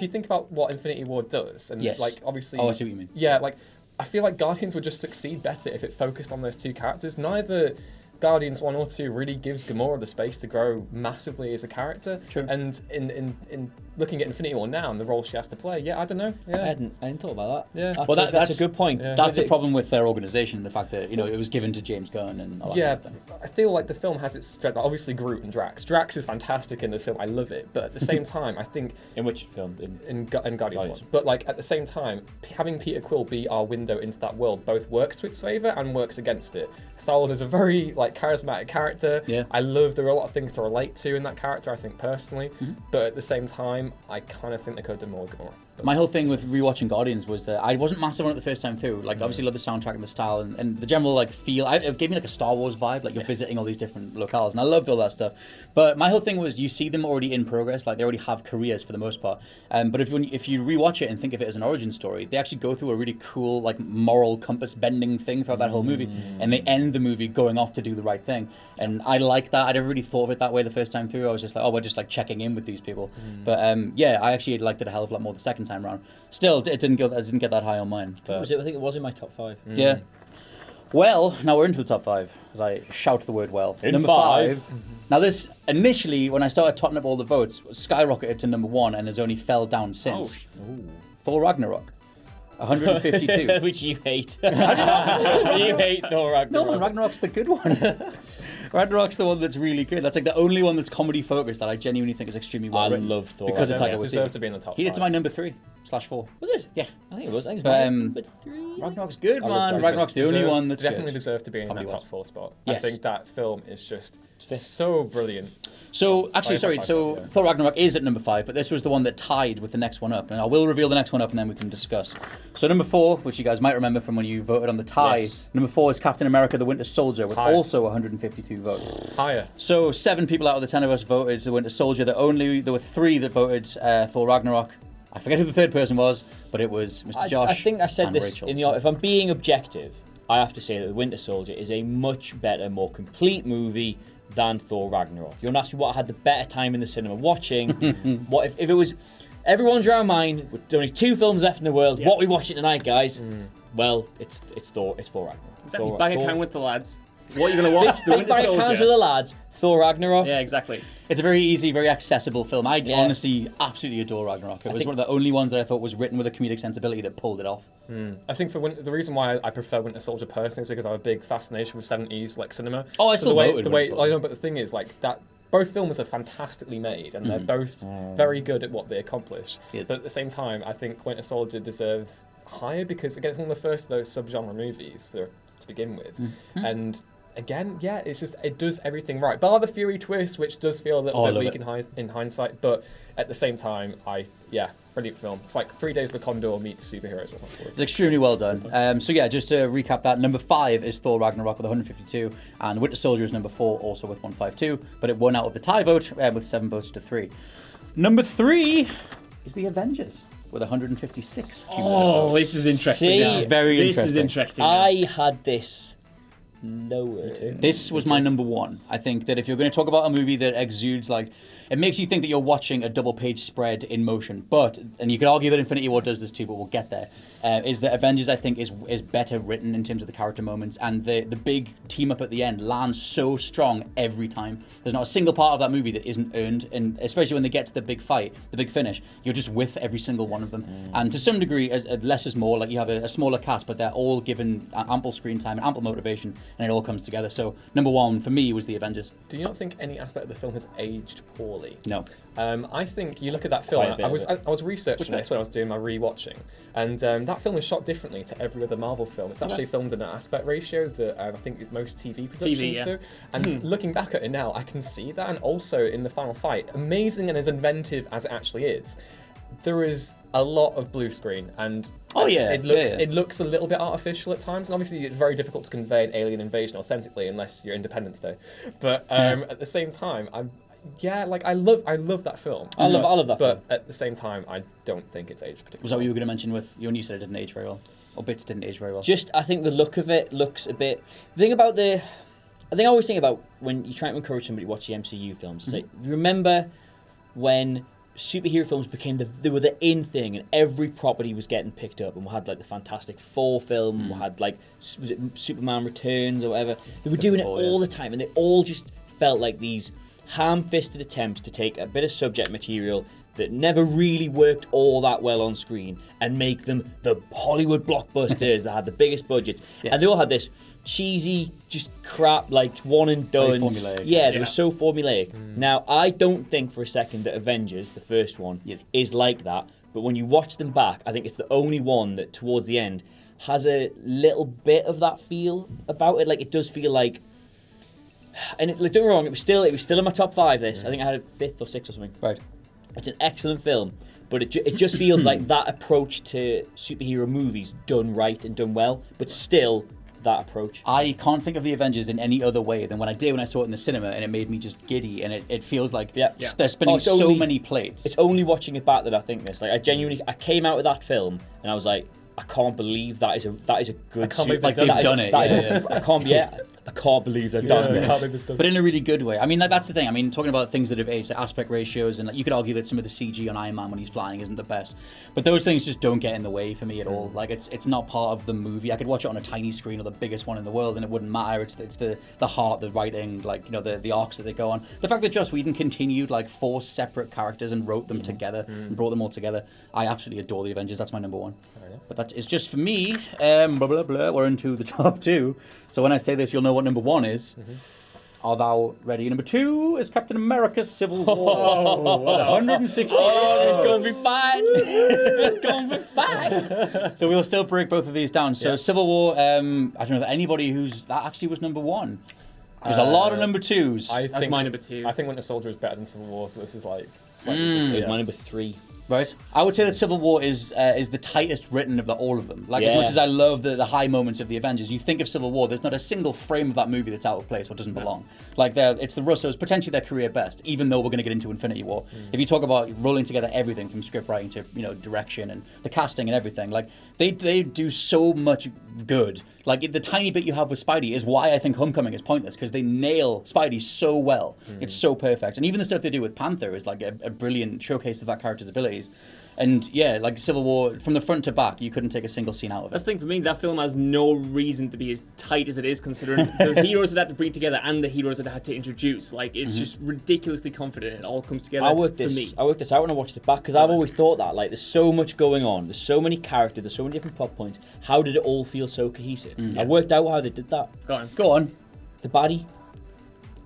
[SPEAKER 2] you think about what Infinity War does, and
[SPEAKER 1] Yes.
[SPEAKER 2] like obviously,
[SPEAKER 1] Oh, I see what you mean.
[SPEAKER 2] Yeah, like I feel like Guardians would just succeed better if it focused on those two characters. Neither Guardians 1 or 2 really gives Gamora the space to grow massively as a character.
[SPEAKER 1] True.
[SPEAKER 2] And in looking at Infinity War now and the role she has to play, yeah, I don't know.
[SPEAKER 3] I
[SPEAKER 2] Yeah.
[SPEAKER 3] hadn't thought about that.
[SPEAKER 2] Yeah.
[SPEAKER 3] That's,
[SPEAKER 1] Well,
[SPEAKER 3] that's a good point.
[SPEAKER 2] Yeah.
[SPEAKER 1] That's a problem with their organisation, the fact that it was given to James Gunn and all that
[SPEAKER 2] Yeah,
[SPEAKER 1] kind of thing.
[SPEAKER 2] I feel like the film has its strength. Obviously, Groot and Drax. Drax is fantastic in this film. I love it. But at the same time, I think
[SPEAKER 3] In which film?
[SPEAKER 2] in Guardians
[SPEAKER 3] Guardians.
[SPEAKER 2] 1. But like at the same time, having Peter Quill be our window into that world both works to its favour and works against it. Star-Lord is a very like charismatic character.
[SPEAKER 1] Yeah.
[SPEAKER 2] I love there are a lot of things to relate to in that character, I think personally. But at the same time, I kind of think they could have done more with Gamora. But
[SPEAKER 1] My whole thing with rewatching Guardians was that I wasn't massive on it the first time through. Like, obviously, love the soundtrack and the style and the general like feel. It gave me like a Star Wars vibe. Like you're visiting all these different locales, and I loved all that stuff. But my whole thing was you see them already in progress. Like they already have careers for the most part. But if you rewatch it and think of it as an origin story, they actually go through a really cool like moral compass bending thing throughout that whole movie, and they end the movie going off to do the right thing. And I like that. I never really thought of it that way the first time through. I was just like, oh, we're just like checking in with these people. But yeah, I actually liked it a hell of a lot more the second time round. Still, it didn't get that high on mine. But
[SPEAKER 3] I think it was in my top 5.
[SPEAKER 1] yeah. Well, now we're into the top 5 as I shout the word well.
[SPEAKER 3] In
[SPEAKER 1] number
[SPEAKER 3] five.
[SPEAKER 1] 5. Now this initially, when I started totting up all the votes, skyrocketed to number 1 and has only fell down since. Thor Ragnarok, 152.
[SPEAKER 3] Which you hate. You hate Thor Ragnarok.
[SPEAKER 1] No, Ragnarok's the good one. Ragnarok's the one that's really good. That's like the only one that's comedy focused that I genuinely think is extremely well
[SPEAKER 3] I
[SPEAKER 1] written.
[SPEAKER 3] love Thor.
[SPEAKER 1] Because it's like
[SPEAKER 2] it
[SPEAKER 1] a
[SPEAKER 2] deserves to be in the top
[SPEAKER 1] It's
[SPEAKER 2] 5.
[SPEAKER 1] my number 3/4.
[SPEAKER 3] Was it?
[SPEAKER 1] Yeah.
[SPEAKER 3] I think it was. I think it was
[SPEAKER 1] But,
[SPEAKER 3] my number 3.
[SPEAKER 1] Ragnarok's good,
[SPEAKER 3] I love
[SPEAKER 1] man.
[SPEAKER 3] that.
[SPEAKER 1] Ragnarok's the only
[SPEAKER 2] Deserves-
[SPEAKER 1] one that's
[SPEAKER 2] definitely
[SPEAKER 1] good.
[SPEAKER 2] deserves to be in that
[SPEAKER 1] Comedy-wise.
[SPEAKER 2] top 4 spot.
[SPEAKER 1] Yes.
[SPEAKER 2] I think that film is just so brilliant.
[SPEAKER 1] So, actually,
[SPEAKER 2] it's
[SPEAKER 1] sorry,
[SPEAKER 2] not
[SPEAKER 1] so
[SPEAKER 2] 5, yeah.
[SPEAKER 1] Thor Ragnarok is at number 5, but this was the one that tied with the next one up. And I will reveal the next one up and then we can discuss. So, number 4, which you guys might remember from when you voted on the tie,
[SPEAKER 2] Yes.
[SPEAKER 1] number 4 is Captain America the Winter Soldier with
[SPEAKER 2] Higher.
[SPEAKER 1] also 152 votes.
[SPEAKER 2] Higher.
[SPEAKER 1] So, 7 people out of the 10 of us voted the Winter Soldier. There were 3 that voted Thor Ragnarok. I forget who the third person was, but it was Mr. Josh.
[SPEAKER 3] I think I said
[SPEAKER 1] and
[SPEAKER 3] this
[SPEAKER 1] Rachel.
[SPEAKER 3] in the. If I'm being objective, I have to say that The Winter Soldier is a much better, more complete movie than Thor Ragnarok. You're gonna ask me what I had the better time in the cinema watching. What if it was everyone's around mine, with only 2 films left in the world, what we watching tonight, guys? Well, it's Thor Ragnarok.
[SPEAKER 4] Exactly. Bank account with the lads. What are you going to watch? The Winter
[SPEAKER 3] Bank
[SPEAKER 4] Soldier.
[SPEAKER 3] accounts with the lads. Thor Ragnarok.
[SPEAKER 4] Yeah, exactly.
[SPEAKER 1] It's a very easy, very accessible film. I honestly absolutely adore Ragnarok. It was one of the only ones that I thought was written with a comedic sensibility that pulled it off.
[SPEAKER 2] I think the reason why I prefer Winter Soldier personally is because I have a big fascination with 70s cinema.
[SPEAKER 1] Oh, I still voted
[SPEAKER 2] the
[SPEAKER 1] Winter
[SPEAKER 2] way
[SPEAKER 1] Soldier.
[SPEAKER 2] I know, but the thing is that both films are fantastically made and they're both very good at what they accomplish.
[SPEAKER 1] Yes.
[SPEAKER 2] But at the same time, I think Winter Soldier deserves higher because again, it's one of the first of those subgenre movies to begin with, and. Again, it does everything right. Bar the Fury twist, which does feel a little bit weak in hindsight, but at the same time, brilliant film. It's like 3 Days of the Condor meets superheroes or something.
[SPEAKER 1] It's extremely well done. Just to recap that, number 5 is Thor Ragnarok with 152, and Winter Soldier is number 4, also with 152, but it won out of the tie vote with 7 votes to 3. Number 3 is The Avengers with 156.
[SPEAKER 4] Oh, this is interesting.
[SPEAKER 1] This is very interesting.
[SPEAKER 4] This is interesting.
[SPEAKER 3] I had this lower.
[SPEAKER 1] This was my number 1. I think that if you're going to talk about a movie that exudes it makes you think that you're watching a double-page spread in motion. And you could argue that Infinity War does this too, but we'll get there. Is that Avengers, I think, is better written in terms of the character moments, and the big team up at the end lands so strong every time. There's not a single part of that movie that isn't earned, and especially when they get to the big fight, the big finish, you're just with every single one of them. And to some degree, less is more. Like you have a smaller cast, but they're all given ample screen time and ample motivation, and it all comes together. So number 1 for me was The Avengers.
[SPEAKER 2] Do you not think any aspect of the film has aged poorly?
[SPEAKER 1] No.
[SPEAKER 2] I think you look at that film.
[SPEAKER 3] Quite a bit
[SPEAKER 2] I was researching this when I was doing my rewatching, and that film is shot differently to every other Marvel film. It's actually filmed in an aspect ratio that I think most TV productions do. And looking back at it now, I can see that. And also in the final fight, amazing and as inventive as it actually is, there is a lot of blue screen, and it looks a little bit artificial at times. And obviously, it's very difficult to convey an alien invasion authentically unless you're Independence Day. But at the same time, I love that film.
[SPEAKER 3] I love that film.
[SPEAKER 2] But at the same time, I don't think it's aged particularly.
[SPEAKER 1] Was that what you were going to mention with you? And you said it didn't age very well, or bits didn't age very well.
[SPEAKER 3] I think the look of it looks a bit. The thing about I always think about when you try to encourage somebody to watch the MCU films. It's like, remember when superhero films they were the in thing, and every property was getting picked up, and we had the Fantastic Four film, we had was it Superman Returns or whatever. They were doing it all the time, and they all just felt like these ham-fisted attempts to take a bit of subject material that never really worked all that well on screen and make them the Hollywood blockbusters that had the biggest budgets. Yes. And they all had this cheesy, just crap, one and done.
[SPEAKER 1] Very formulaic.
[SPEAKER 3] Yeah, they were so formulaic. Now, I don't think for a second that Avengers, the first one, is like that. But when you watch them back, I think it's the only one that towards the end has a little bit of that feel about it. It does feel like. And don't get me wrong, it was still in my top 5. This I think I had it 5th or 6th or something.
[SPEAKER 1] Right.
[SPEAKER 3] It's an excellent film, but it just feels like that approach to superhero movies done right and done well, but still that approach.
[SPEAKER 1] I can't think of the Avengers in any other way than when I saw it in the cinema, and it made me just giddy, and it feels like they're spinning so many plates.
[SPEAKER 3] It's only watching it back that I think this. I genuinely came out of that film and I was like, I can't believe that is a good.
[SPEAKER 2] I can't believe
[SPEAKER 1] they've done it.
[SPEAKER 3] I can't believe they've done this.
[SPEAKER 1] But in a really good way. I mean, that's the thing. I mean, talking about things that have aged, aspect ratios, and you could argue that some of the CG on Iron Man when he's flying isn't the best. But those things just don't get in the way for me at all. It's not part of the movie. I could watch it on a tiny screen or the biggest one in the world, and it wouldn't matter. It's the heart, the writing, the arcs that they go on. The fact that Joss Whedon continued 4 separate characters and wrote them together and brought them all together. I absolutely adore the Avengers. That's my number 1. But that is just for me. Blah, blah, blah. We're into the top 2. So when I say this, you'll know what number 1 is. Are thou ready? Number 2 is Captain America: Civil War. 160.
[SPEAKER 3] It's going to be fine. It's going to be fine.
[SPEAKER 1] So we'll still break both of these down. So Civil War, I don't know that anybody that actually was number 1. There's a lot of number 2s.
[SPEAKER 4] That's my number 2.
[SPEAKER 2] I think Winter Soldier is better than Civil War, so this is slightly
[SPEAKER 3] It's my number 3.
[SPEAKER 1] Right. I would say that Civil War is the tightest written of all of them. Like, as much as I love the high moments of the Avengers, you think of Civil War, there's not a single frame of that movie that's out of place or doesn't belong. Like, it's the Russos, potentially their career best, even though we're going to get into Infinity War. If you talk about rolling together everything from script writing to, direction and the casting and everything, like, they do so much good. Like, the tiny bit you have with Spidey is why I think Homecoming is pointless, because they nail Spidey so well. It's so perfect. And even the stuff they do with Panther is like a brilliant showcase of that character's abilities. And yeah, like Civil War, from the front to back, you couldn't take a single scene out of it.
[SPEAKER 4] That's the thing for me, that film has no reason to be as tight as it is, considering the heroes that had to bring together and the heroes that I had to introduce. Like, it's just ridiculously confident. It all comes together
[SPEAKER 3] I worked this out when I watched it back, because I've always thought that, like, there's so much going on, there's so many characters, there's so many different plot points. How did it all feel so cohesive? I worked out how they did that.
[SPEAKER 1] Go on.
[SPEAKER 3] The baddie.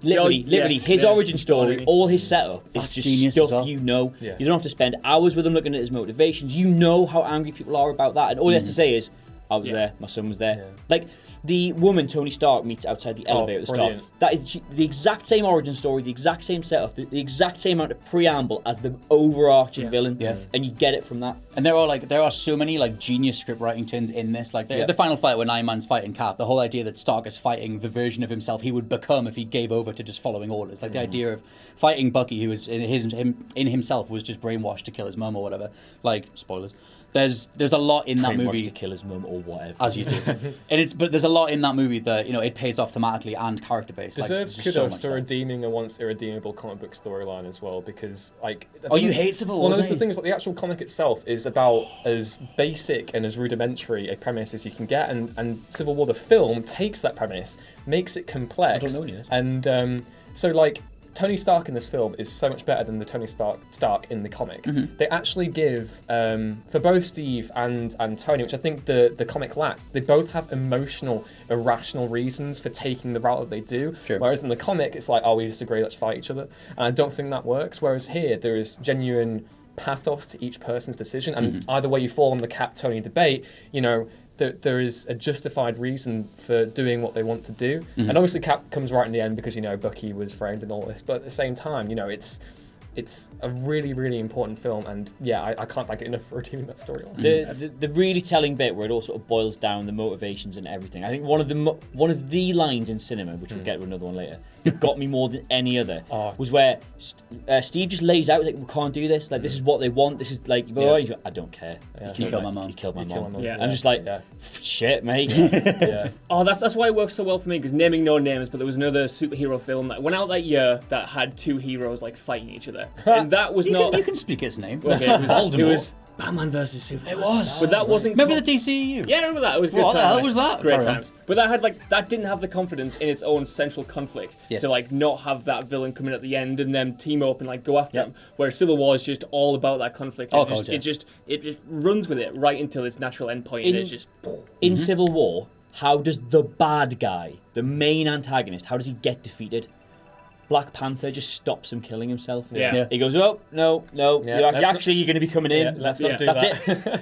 [SPEAKER 3] Literally, his origin story, all his setup is just stuff you know.
[SPEAKER 2] Yes.
[SPEAKER 3] You don't have to spend hours with him looking at his motivations. You know how angry people are about that, and all he has to say is, I was there, my son was there.
[SPEAKER 2] Yeah.
[SPEAKER 3] Like, the woman Tony Stark meets outside the elevator at the start. That is the exact same origin story, the exact same setup, the exact same amount of preamble as the overarching villain, and you get it from that.
[SPEAKER 1] And there are so many like genius script writing turns in this. Like the final fight when Iron Man's fighting Cap, the whole idea that Stark is fighting the version of himself he would become if he gave over to just following orders. Like the idea of fighting Bucky, who was in himself was just brainwashed to kill his mum or whatever. Like, spoilers. There's a lot in that movie
[SPEAKER 3] to kill his mum or whatever,
[SPEAKER 1] as you do, but there's a lot in that movie that it pays off thematically and character based.
[SPEAKER 2] Deserves kudos for redeeming a once irredeemable comic book storyline as well, because like.
[SPEAKER 1] You hate Civil War?
[SPEAKER 2] Well, no, the thing is, like, the actual comic itself is about as basic and as rudimentary a premise as you can get, and Civil War the film takes that premise, makes it complex.
[SPEAKER 3] I don't know yet.
[SPEAKER 2] And so like. Tony Stark in this film is so much better than the Tony Stark in the comic. They actually give, for both Steve and Tony, which I think the comic lacks, they both have emotional, irrational reasons for taking the route that they do.
[SPEAKER 1] Sure.
[SPEAKER 2] Whereas in the comic, it's like, oh, we disagree, let's fight each other. And I don't think that works. Whereas here, there is genuine pathos to each person's decision. And either way you fall on the Cap-Tony debate, there is a justified reason for doing what they want to do. And obviously Cap comes right in the end because, Bucky was framed and all this. But at the same time, it's a really, really important film. And yeah, I can't thank it enough for redeeming that storyline.
[SPEAKER 3] The really telling bit where it all sort of boils down, the motivations and everything. I think one of the lines in cinema, which we'll get to another one later, that got me more than any other was where Steve just lays out, like, we can't do this. Like, this is what they want. This is like, I don't care.
[SPEAKER 1] You killed my mum.
[SPEAKER 3] You killed my mum.
[SPEAKER 4] Yeah.
[SPEAKER 3] I'm just like, shit, mate.
[SPEAKER 4] Oh, that's why it works so well for me, because naming no names, but there was another superhero film that went out that year that had two heroes like fighting each other, and that was
[SPEAKER 1] You can speak its name.
[SPEAKER 4] Okay, it was Batman versus Superman.
[SPEAKER 1] It was.
[SPEAKER 4] But that wasn't.
[SPEAKER 1] Remember the DCEU?
[SPEAKER 4] Yeah, I remember that. It was good.
[SPEAKER 1] What the hell was that?
[SPEAKER 4] Great times. But that didn't have the confidence in its own central conflict to like not have that villain come in at the end and then team up and like go after him. Where Civil War is just all about that conflict. It just runs with it right until its natural end point, and it's just.
[SPEAKER 3] In Civil War, how does the bad guy, the main antagonist, how does he get defeated? Black Panther just stops him killing himself.
[SPEAKER 4] Yeah.
[SPEAKER 3] He goes, oh, no, you're going to be coming in.
[SPEAKER 2] Let's not do
[SPEAKER 3] that's
[SPEAKER 2] that.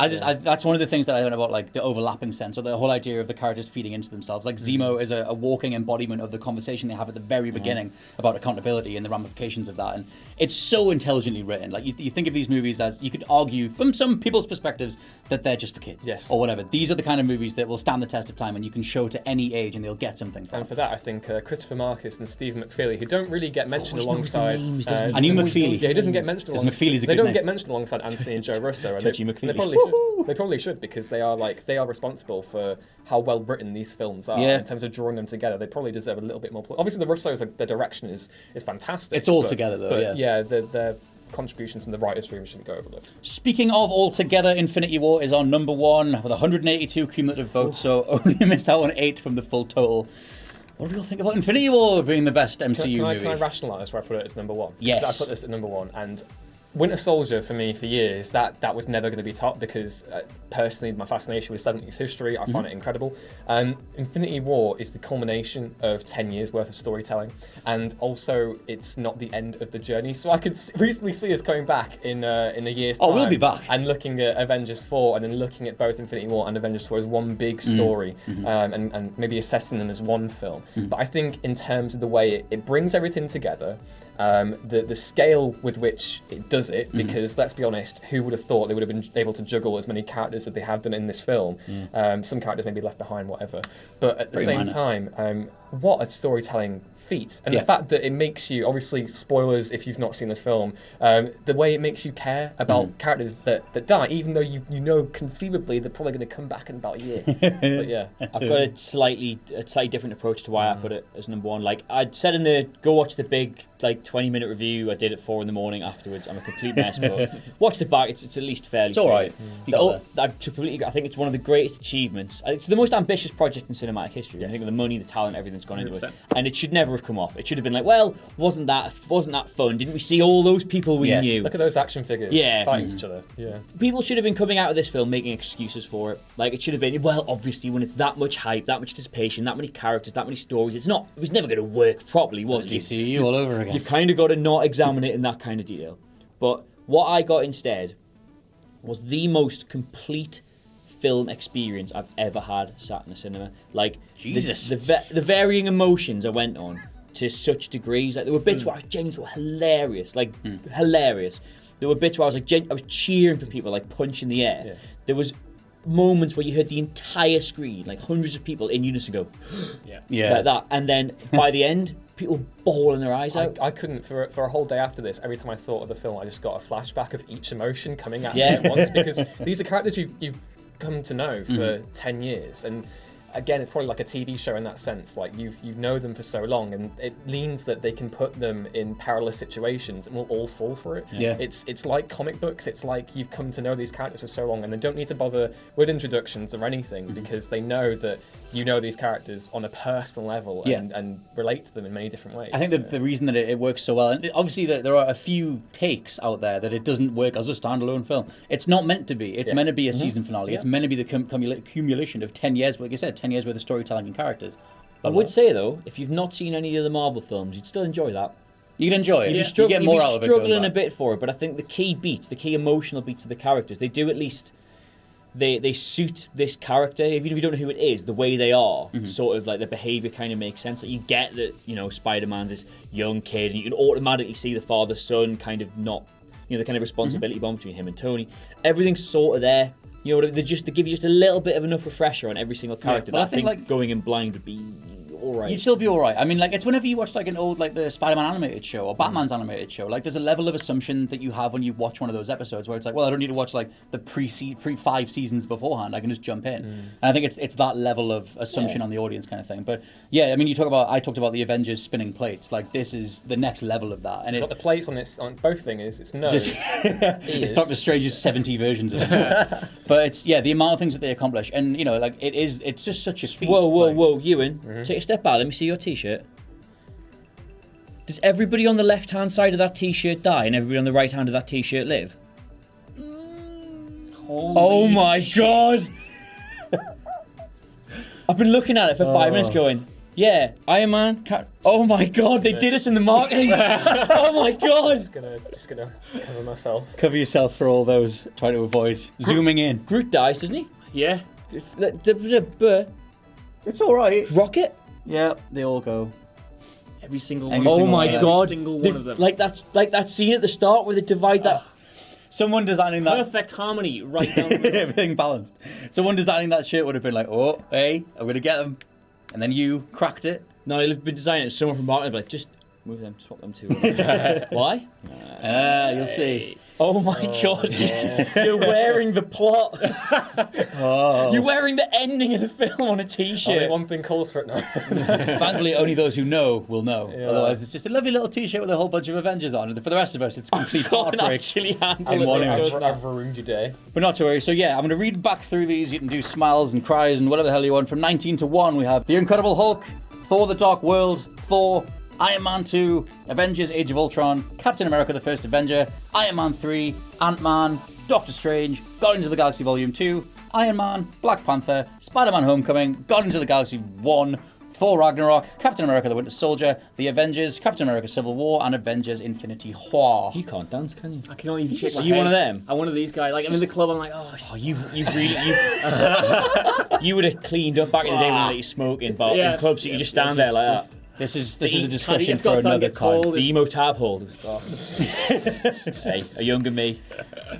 [SPEAKER 3] it.
[SPEAKER 1] That's one of the things that I learned about, like, the overlapping sense, or the whole idea of the characters feeding into themselves. Like, Zemo is a walking embodiment of the conversation they have at the very beginning about accountability and the ramifications of that. And it's so intelligently written. Like, you think of these movies as, you could argue from some people's perspectives that they're just for kids.
[SPEAKER 2] Yes.
[SPEAKER 1] Or whatever. These are the kind of movies that will stand the test of time and you can show to any age and they'll get something from.
[SPEAKER 2] And for that, I think Christopher Marcus and Stephen McFeely, who don't really get mentioned alongside.
[SPEAKER 1] I knew McFeely.
[SPEAKER 2] Yeah, he doesn't get mentioned alongside.
[SPEAKER 1] McFeely's a good
[SPEAKER 2] They don't
[SPEAKER 1] name.
[SPEAKER 2] get mentioned alongside Anthony and Joe Russo. And
[SPEAKER 3] Touchy McFeely.
[SPEAKER 2] They probably should, because they are responsible for how well written these films are in terms of drawing them together. They probably deserve a little bit more. Obviously, the Russos, the direction is fantastic.
[SPEAKER 1] It's all together though.
[SPEAKER 2] But their contributions in the writers' room shouldn't go overlooked.
[SPEAKER 1] Speaking of all together, Infinity War is our number one with 182 cumulative votes, so only missed out on 8 from the full total. What do we all think about Infinity War being the best MCU movie?
[SPEAKER 2] Can I rationalise where I put it as number one?
[SPEAKER 1] Yes.
[SPEAKER 2] Because I put this at number one, and Winter Soldier for me for years, that was never going to be top, because personally my fascination with 70s history, I find it incredible. Infinity War is the culmination of 10 years worth of storytelling, and also it's not the end of the journey. So I could reasonably see us coming back in a year's time.
[SPEAKER 1] Oh, we'll be back.
[SPEAKER 2] And looking at Avengers 4 and then looking at both Infinity War and Avengers 4 as one big story, and maybe assessing them as one film. But I think in terms of the way it brings everything together, the scale with which it does it, because let's be honest, who would have thought they would have been able to juggle as many characters that they have done in this film? Some characters may be left behind, whatever. But at the same time, what a storytelling feat. And the fact that it makes you, obviously, spoilers if you've not seen this film, the way it makes you care about characters that die, even though you know conceivably they're probably going to come back in about a year. But yeah.
[SPEAKER 3] I've got a slightly different approach to why I put it as number one. Like I said in the go watch the big 20-minute review I did at 4 a.m. afterwards. I'm a complete mess, but watch the back. It's at least fairly.
[SPEAKER 1] It's all right.
[SPEAKER 3] I think it's one of the greatest achievements. It's the most ambitious project in cinematic history. I think of the money, the talent, everything's gone into it, and it should never have come off. It should have been like, well, wasn't that fun? Didn't we see all those people we knew?
[SPEAKER 2] Look at those action figures fighting each other. Yeah.
[SPEAKER 3] People should have been coming out of this film making excuses for it. Like it should have been, well, obviously when it's that much hype, that much anticipation, that many characters, that many stories, it was never going to work properly, was it?
[SPEAKER 1] DCU all over again.
[SPEAKER 3] You've kind of got to not examine it in that kind of detail. But what I got instead was the most complete film experience I've ever had sat in the cinema. Like
[SPEAKER 1] Jesus.
[SPEAKER 3] The varying emotions I went on to such degrees. Like there were bits where I genuinely thought hilarious, hilarious. There were bits where I was cheering for people, like punching the air. Yeah. There was moments where you heard the entire screen, like hundreds of people in unison go, like that, and then by the end, people bawling their eyes out.
[SPEAKER 2] I couldn't for a whole day after this. Every time I thought of the film, I just got a flashback of each emotion coming at me at once, because these are characters you've come to know for 10 years, and again, it's probably like a TV show in that sense. Like you know them for so long, and it means that they can put them in perilous situations, and we'll all fall for it.
[SPEAKER 1] Yeah.
[SPEAKER 2] It's like comic books. It's like you've come to know these characters for so long, and they don't need to bother with introductions or anything, because they know that you know these characters on a personal level and relate to them in many different ways.
[SPEAKER 1] I think the reason that it works so well, and obviously there are a few takes out there that it doesn't work as a standalone film. It's not meant to be. It's meant to be a season finale. It's meant to be the accumulation of 10 years, like I said, 10 years worth of storytelling and characters.
[SPEAKER 3] I would say, though, if you've not seen any of the Marvel films, you'd still enjoy that.
[SPEAKER 1] You'd enjoy it. You get more out of it.
[SPEAKER 3] You'd be struggling a bit for it, but I think the key beats, the key emotional beats of the characters, they do at least... They suit this character, even if you don't know who it is, the way they are, sort of like the behaviour kind of makes sense. Like you get that, Spider-Man's this young kid, and you can automatically see the father-son kind of not, the kind of responsibility bond between him and Tony. Everything's sort of there. They give you just a little bit of enough refresher on every single character.
[SPEAKER 1] Well,
[SPEAKER 3] I think going in blind would be alright.
[SPEAKER 1] You'd still be alright. I mean, it's whenever you watch an old, the Spider-Man animated show or Batman's animated show, there's a level of assumption that you have when you watch one of those episodes where it's like, well, I don't need to watch the pre-5 seasons beforehand. I can just jump in. And I think it's that level of assumption on the audience kind of thing. But yeah, I mean, I talked about the Avengers spinning plates. This is the next level of that. And
[SPEAKER 2] it's got the plates on both things. It's nose.
[SPEAKER 1] It's Doctor Strange's 70 versions of it. But it's the amount of things that they accomplish, and it's just such a feat.
[SPEAKER 3] Whoa, Ewan, take a step back. Let me see your T-shirt. Does everybody on the left-hand side of that T-shirt die, and everybody on the right hand of that T-shirt live? Oh my God! I've been looking at it for 5 minutes, going, yeah, Iron Man. Oh my God, they did us in the marketing. Oh my God!
[SPEAKER 2] Just gonna cover myself.
[SPEAKER 1] Cover yourself for all those trying to avoid zooming in.
[SPEAKER 3] Groot dies, doesn't he?
[SPEAKER 4] Yeah.
[SPEAKER 1] It's all right.
[SPEAKER 3] Rocket.
[SPEAKER 1] Yeah, they all go.
[SPEAKER 4] Every single one.
[SPEAKER 3] Oh my God!
[SPEAKER 4] Every single one of them.
[SPEAKER 3] Like that scene at the start where they divide that.
[SPEAKER 1] Someone designing that
[SPEAKER 4] perfect harmony right down the middle.
[SPEAKER 1] Everything balanced. Someone designing that shirt would have been like, oh, hey, I'm gonna get them, and then you cracked it.
[SPEAKER 3] No, he'd been designing it. Someone from marketing would be like, just move them, swap them too. Why?
[SPEAKER 1] You'll see.
[SPEAKER 3] Oh my God! You're wearing the plot. You're wearing the ending of the film on a T-shirt.
[SPEAKER 2] Only one thing calls for it now.
[SPEAKER 1] Thankfully, only those who know will know. Yeah. Otherwise, it's just a lovely little T-shirt with a whole bunch of Avengers on, and for the rest of us, it's complete heartbreak.
[SPEAKER 2] I've ruined your day.
[SPEAKER 1] But not to worry. So yeah, I'm going to read back through these. You can do smiles and cries and whatever the hell you want. From 19 to 1, we have The Incredible Hulk, Thor: The Dark World, Thor, Iron.to, Avengers: Age of Ultron, Captain America: The First Avenger, Iron Man 3, Ant-Man, Doctor Strange, Guardians of the Galaxy Volume 2, Iron Man, Black Panther, Spider-Man: Homecoming, Guardians of the Galaxy 1, Thor: Ragnarok, Captain America: The Winter Soldier, The Avengers, Captain America: Civil War, and Avengers: Infinity War.
[SPEAKER 3] You can't dance, can you?
[SPEAKER 4] I can only shake my
[SPEAKER 3] Are you
[SPEAKER 4] head.
[SPEAKER 3] one of them?
[SPEAKER 4] I'm one of these guys. I'm in the club, I'm like,
[SPEAKER 3] you really... you would have cleaned up back in the day when you were smoking, but in clubs, you just stand there like that.
[SPEAKER 1] This is a discussion
[SPEAKER 4] You've
[SPEAKER 1] for
[SPEAKER 4] got something
[SPEAKER 1] another
[SPEAKER 4] get
[SPEAKER 1] time.
[SPEAKER 4] cold.
[SPEAKER 3] The emo tab hold. Hey, a younger me.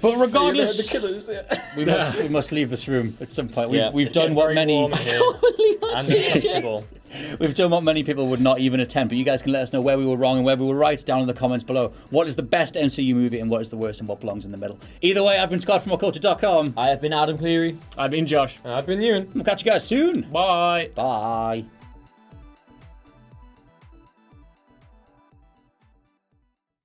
[SPEAKER 1] But regardless,
[SPEAKER 2] The killers. Yeah.
[SPEAKER 1] we must leave this room at some point.
[SPEAKER 3] Yeah.
[SPEAKER 1] We've done what
[SPEAKER 2] Very
[SPEAKER 1] many
[SPEAKER 2] warm in here and uncomfortable.
[SPEAKER 1] we've done what many people would not even attempt. But you guys can let us know where we were wrong and where we were right down in the comments below. What is the best MCU movie and what is the worst and what belongs in the middle? Either way, I've been Scott from Culture.com.
[SPEAKER 3] I have been Adam Cleary.
[SPEAKER 4] I've been Josh.
[SPEAKER 2] I've been Ewan.
[SPEAKER 1] We'll catch you guys soon.
[SPEAKER 4] Bye.
[SPEAKER 1] Bye.